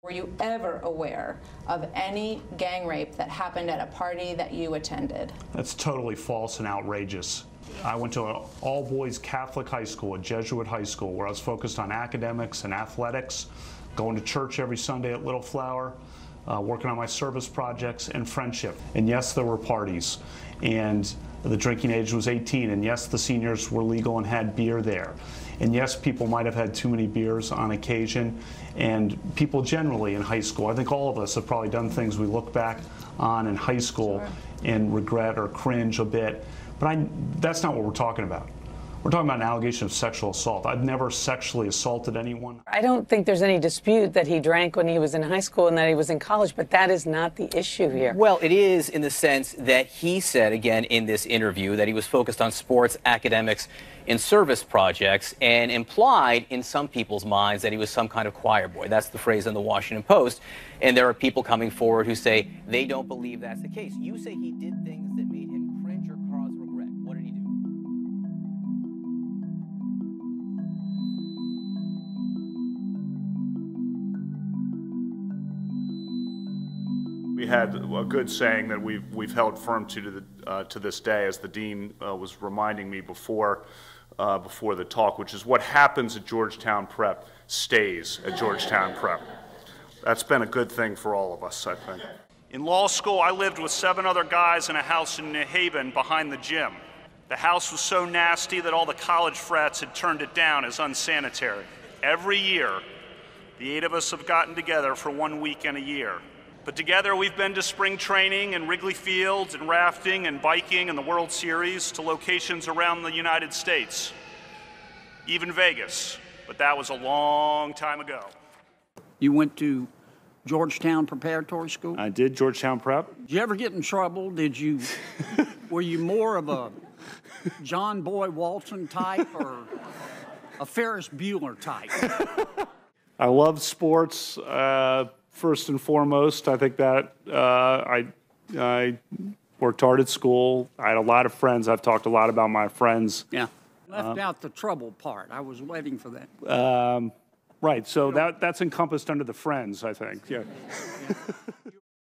Were you ever aware of any gang rape that happened at a party that you attended? That's totally false and outrageous. I went to an all-boys Catholic high school, a Jesuit high school, where I was focused on academics and athletics, going to church every Sunday at Little Flower, working on my service projects and friendship. And yes, there were parties, and the drinking age was 18, and yes, the seniors were legal and had beer there. And yes, people might have had too many beers on occasion, and people generally in high school, I think all of us have probably done things we look back on in high school and regret or cringe a bit, but that's not what we're talking about. We're talking about an allegation of sexual assault. I've never sexually assaulted anyone. I don't think there's any dispute that he drank when he was in high school and that he was in college, but that is not the issue here. Well, it is in the sense that he said, again, in this interview, that he was focused on sports, academics, and service projects, and implied in some people's minds that he was some kind of choir boy. That's the phrase in the Washington Post. And there are people coming forward who say they don't believe that's the case. You say he did things that made him cringe or cause regret. What did he do? We had a good saying that we've held firm to this day, as the dean was reminding me before the talk, which is what happens at Georgetown Prep stays at Georgetown Prep. That's been a good thing for all of us, I think. In law school, I lived with 7 other guys in a house in New Haven behind the gym. The house was so nasty that all the college frats had turned it down as unsanitary. Every year, the 8 of us have gotten together for 1 weekend a year. But together we've been to spring training and Wrigley Fields and rafting and biking and the World Series, to locations around the United States, even Vegas, but that was a long time ago. You went to Georgetown Preparatory School? I did, Georgetown Prep. Did you ever get in trouble? Were you more of a John Boy Walton type or a Ferris Bueller type? I love sports. First and foremost, I think that I worked hard at school. I had a lot of friends. I've talked a lot about my friends. Yeah. Left out the trouble part. I was waiting for that. Right. So that's encompassed under the friends, I think. Yeah.